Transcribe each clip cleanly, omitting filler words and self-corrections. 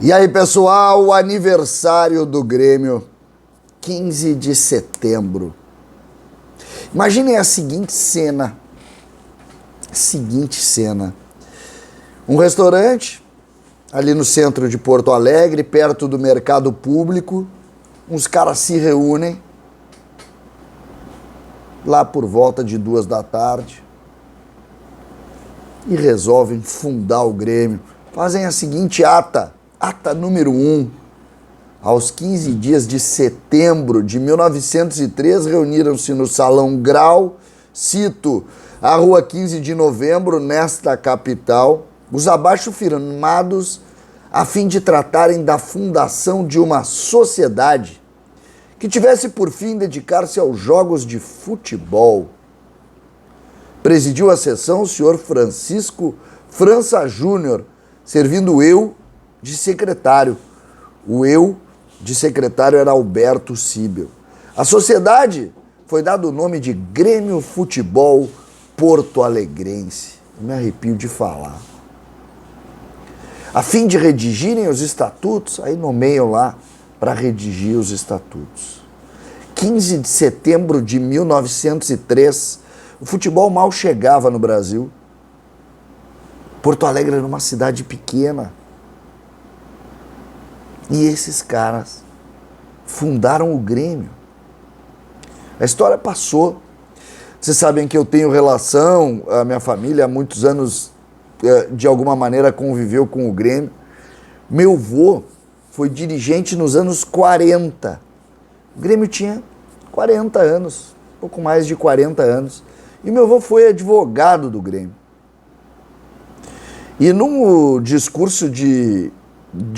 E aí, pessoal, o aniversário do Grêmio, 15 de setembro. Imaginem a seguinte cena. Um restaurante ali no centro de Porto Alegre, perto do mercado público. Uns caras se reúnem lá por volta de 2 da tarde e resolvem fundar o Grêmio. Fazem a seguinte ata número 1. Aos 15 dias de setembro de 1903, reuniram-se no Salão Grau, cito, a rua 15 de novembro, nesta capital, os abaixo firmados a fim de tratarem da fundação de uma sociedade que tivesse por fim dedicar-se aos jogos de futebol. Presidiu a sessão o senhor Francisco França Júnior, servindo eu de secretário. O eu de secretário era Alberto Sibel. A sociedade foi dado o nome de Grêmio Futebol Porto Alegrense. Eu me arrepio de falar. A fim de redigirem os estatutos, aí nomeiam lá para redigir os estatutos. 15 de setembro de 1903, o futebol mal chegava no Brasil. Porto Alegre era uma cidade pequena. E esses caras fundaram o Grêmio. A história passou. Vocês sabem que eu tenho relação, a minha família há muitos anos, de alguma maneira, conviveu com o Grêmio. Meu avô foi dirigente nos anos 40. O Grêmio tinha 40 anos, pouco mais de 40 anos. E meu avô foi advogado do Grêmio. E num discurso de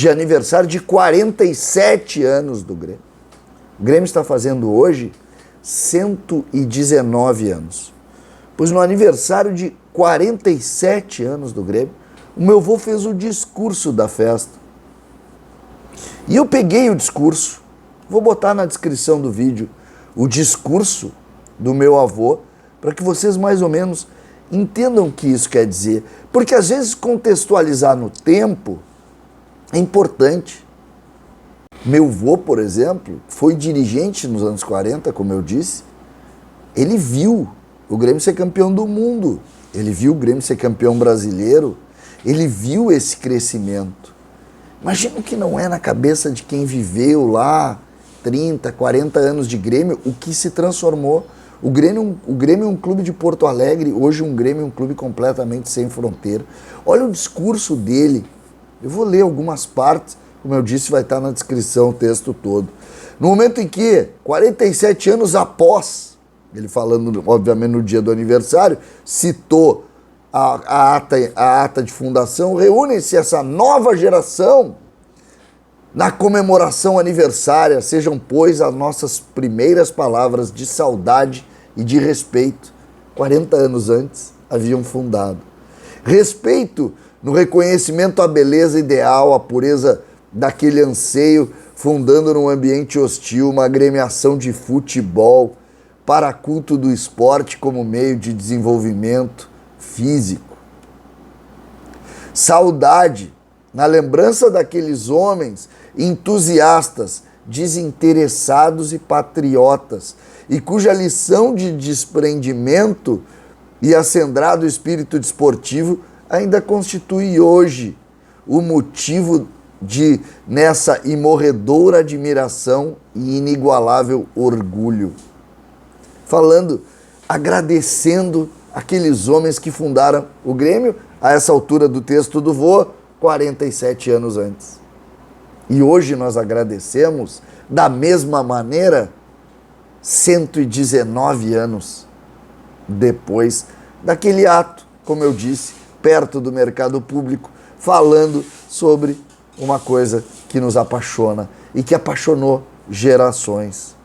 aniversário de 47 anos do Grêmio. O Grêmio está fazendo hoje 119 anos. Pois no aniversário de 47 anos do Grêmio, o meu avô fez o discurso da festa. E eu peguei o discurso, vou botar na descrição do vídeo, o discurso do meu avô, para que vocês mais ou menos entendam o que isso quer dizer. Porque às vezes contextualizar no tempo é importante. Meu avô, por exemplo, foi dirigente nos anos 40, como eu disse. Ele viu o Grêmio ser campeão do mundo. Ele viu o Grêmio ser campeão brasileiro. Ele viu esse crescimento. Imagina que não é na cabeça de quem viveu lá 30, 40 anos de Grêmio, o que se transformou. O Grêmio é um clube de Porto Alegre, hoje um Grêmio é um clube completamente sem fronteira. Olha o discurso dele. Eu vou ler algumas partes, como eu disse, vai estar na descrição o texto todo. No momento em que, 47 anos após, ele falando, obviamente, no dia do aniversário, citou a ata de fundação, reúne-se essa nova geração na comemoração aniversária. Sejam, pois, as nossas primeiras palavras de saudade e de respeito. 40 anos antes, haviam fundado. Respeito no reconhecimento à beleza ideal, à pureza daquele anseio, fundando num ambiente hostil uma agremiação de futebol para culto do esporte como meio de desenvolvimento físico. Saudade na lembrança daqueles homens entusiastas, desinteressados e patriotas, e cuja lição de desprendimento e acendrado espírito desportivo ainda constitui hoje o motivo de nessa imorredora admiração e inigualável orgulho. Falando, agradecendo aqueles homens que fundaram o Grêmio, a essa altura do texto do vô, 47 anos antes. E hoje nós agradecemos da mesma maneira 119 anos depois daquele ato, como eu disse, perto do mercado público, falando sobre uma coisa que nos apaixona e que apaixonou gerações.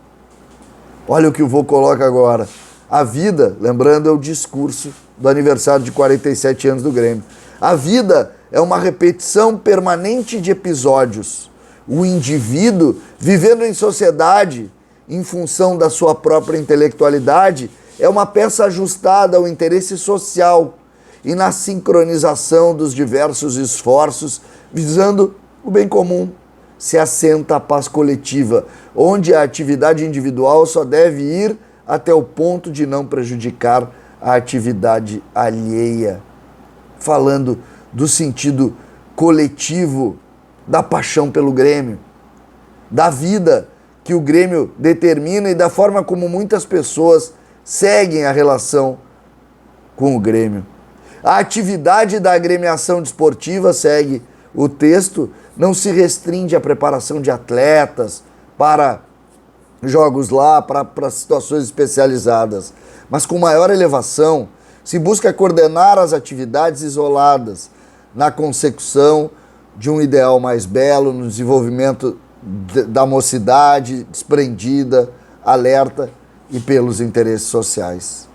Olha o que o vô coloca agora. A vida, lembrando, é o discurso do aniversário de 47 anos do Grêmio. A vida é uma repetição permanente de episódios. O indivíduo, vivendo em sociedade, em função da sua própria intelectualidade, é uma peça ajustada ao interesse social e na sincronização dos diversos esforços visando o bem comum, se assenta a paz coletiva, onde a atividade individual só deve ir até o ponto de não prejudicar a atividade alheia. Falando do sentido coletivo da paixão pelo Grêmio, da vida que o Grêmio determina e da forma como muitas pessoas seguem a relação com o Grêmio. A atividade da agremiação desportiva, segue o texto, não se restringe à preparação de atletas para jogos lá, para situações especializadas, mas com maior elevação se busca coordenar as atividades isoladas na consecução de um ideal mais belo, no desenvolvimento da mocidade desprendida, alerta e pelos interesses sociais.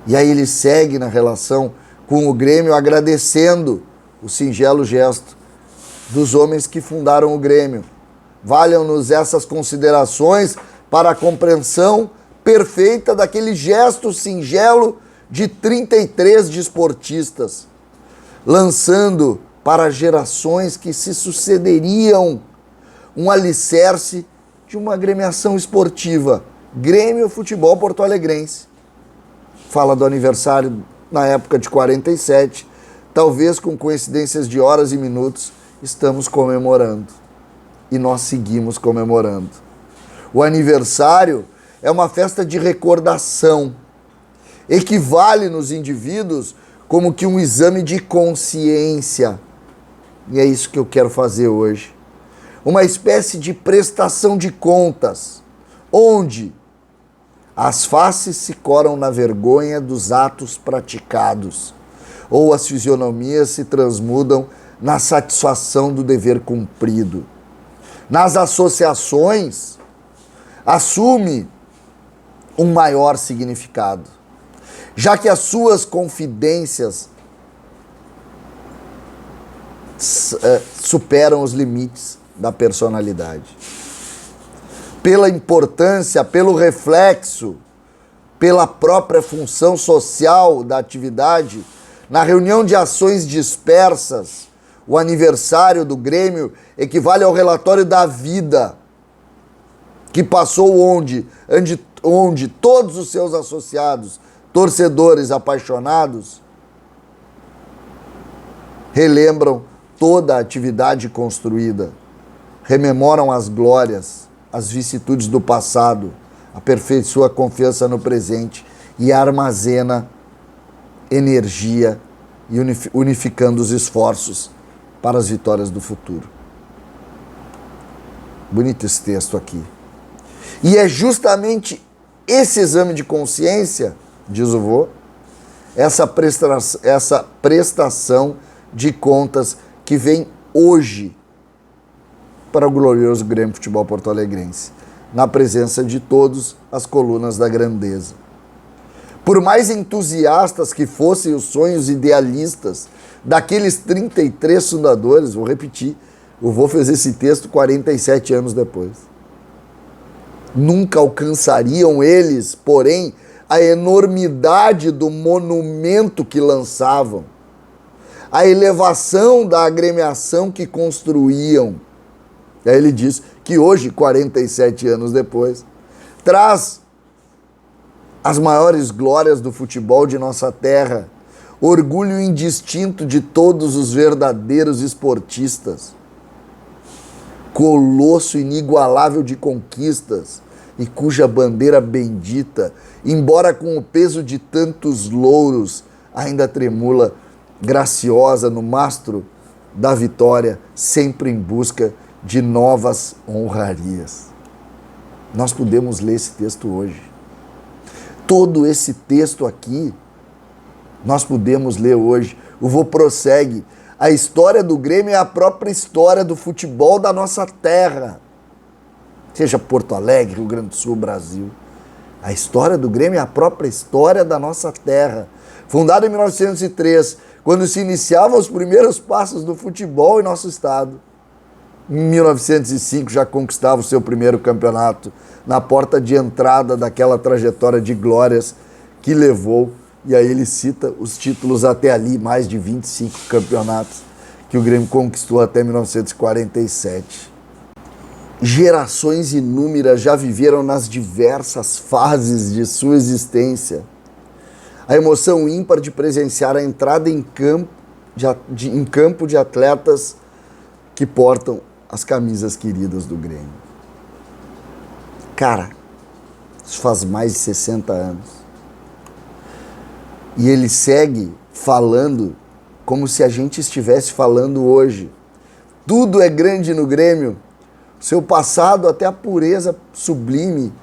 E aí ele segue na relação com o Grêmio, agradecendo o singelo gesto dos homens que fundaram o Grêmio. Valham-nos essas considerações para a compreensão perfeita daquele gesto singelo de 33 desportistas, lançando para gerações que se sucederiam um alicerce de uma agremiação esportiva, Grêmio Futebol Porto Alegrense. Fala do aniversário na época de 47, talvez com coincidências de horas e minutos, estamos comemorando. E nós seguimos comemorando. O aniversário é uma festa de recordação. Equivale nos indivíduos como que um exame de consciência. E é isso que eu quero fazer hoje. Uma espécie de prestação de contas, onde as faces se coram na vergonha dos atos praticados, ou as fisionomias se transmudam na satisfação do dever cumprido. Nas associações, assume um maior significado, já que as suas confidências superam os limites da personalidade. Pela importância, pelo reflexo, pela própria função social da atividade, na reunião de ações dispersas, o aniversário do Grêmio equivale ao relatório da vida que passou onde todos os seus associados, torcedores apaixonados, relembram toda a atividade construída, rememoram as glórias, as vicissitudes do passado, aperfeiçoa a confiança no presente e armazena energia e unificando os esforços para as vitórias do futuro. Bonito esse texto aqui. E é justamente esse exame de consciência, diz o vô, essa prestação de contas que vem hoje para o glorioso Grêmio Futebol Porto Alegrense, na presença de todas as colunas da grandeza. Por mais entusiastas que fossem os sonhos idealistas daqueles 33 fundadores, vou repetir, o vô fez esse texto 47 anos depois. Nunca alcançariam eles, porém, a enormidade do monumento que lançavam, a elevação da agremiação que construíam. E aí ele diz que hoje, 47 anos depois, traz as maiores glórias do futebol de nossa terra, orgulho indistinto de todos os verdadeiros esportistas, colosso inigualável de conquistas e cuja bandeira bendita, embora com o peso de tantos louros, ainda tremula graciosa no mastro da vitória, sempre em busca de novas honrarias. Nós podemos ler esse texto hoje. Todo esse texto aqui, nós podemos ler hoje. O vô prossegue. A história do Grêmio é a própria história do futebol da nossa terra. Seja Porto Alegre, Rio Grande do Sul, Brasil. A história do Grêmio é a própria história da nossa terra. Fundado em 1903, quando se iniciavam os primeiros passos do futebol em nosso estado. Em 1905 já conquistava o seu primeiro campeonato na porta de entrada daquela trajetória de glórias que levou, e aí ele cita os títulos até ali, mais de 25 campeonatos que o Grêmio conquistou até 1947. Gerações inúmeras já viveram nas diversas fases de sua existência a emoção ímpar de presenciar a entrada em campo de atletas que portam as camisas queridas do Grêmio. Cara, isso faz mais de 60 anos. E ele segue falando como se a gente estivesse falando hoje. Tudo é grande no Grêmio. Seu passado até a pureza sublime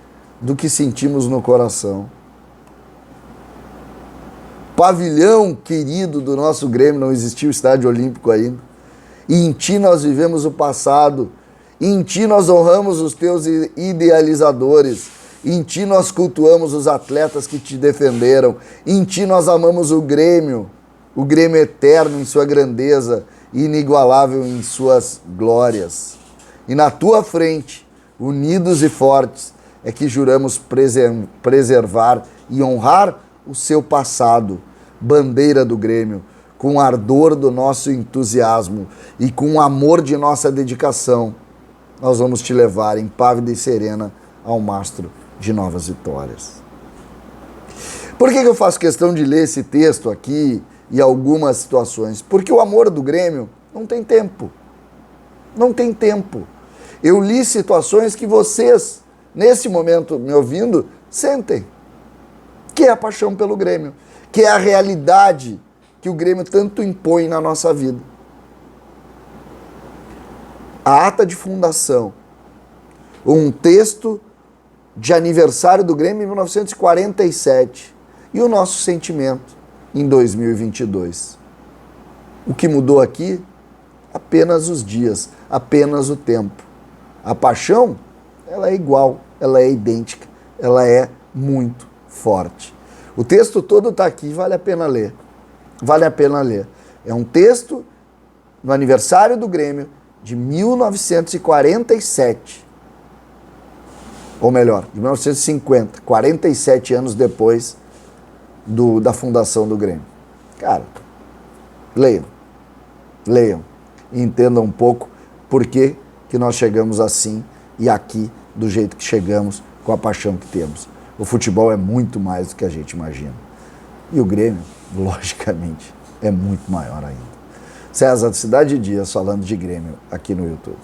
do que sentimos no coração. Pavilhão querido do nosso Grêmio, não existia o Estádio Olímpico ainda. E em ti nós vivemos o passado. E em ti nós honramos os teus idealizadores. E em ti nós cultuamos os atletas que te defenderam. E em ti nós amamos o Grêmio eterno em sua grandeza e inigualável em suas glórias. E na tua frente, unidos e fortes, é que juramos preservar e honrar o seu passado, bandeira do Grêmio, com o ardor do nosso entusiasmo e com o amor de nossa dedicação. Nós vamos te levar impávida e serena ao mastro de novas vitórias. Por que eu faço questão de ler esse texto aqui e algumas situações? Porque o amor do Grêmio não tem tempo. Não tem tempo. Eu li situações que vocês, nesse momento me ouvindo, sentem. Que é a paixão pelo Grêmio. Que é a realidade que o Grêmio tanto impõe na nossa vida. A ata de fundação. Um texto de aniversário do Grêmio em 1947. E o nosso sentimento em 2022. O que mudou aqui? Apenas os dias, apenas o tempo. A paixão, ela é igual, ela é idêntica, ela é muito forte. O texto todo está aqui, vale a pena ler. Vale a pena ler. É um texto no aniversário do Grêmio de 1947. Ou melhor, de 1950, 47 anos depois da fundação do Grêmio. Cara, leiam. Leiam. E entendam um pouco por que nós chegamos assim e aqui do jeito que chegamos, com a paixão que temos. O futebol é muito mais do que a gente imagina. E o Grêmio, logicamente, é muito maior ainda. César, Cidade Dias, falando de Grêmio aqui no YouTube.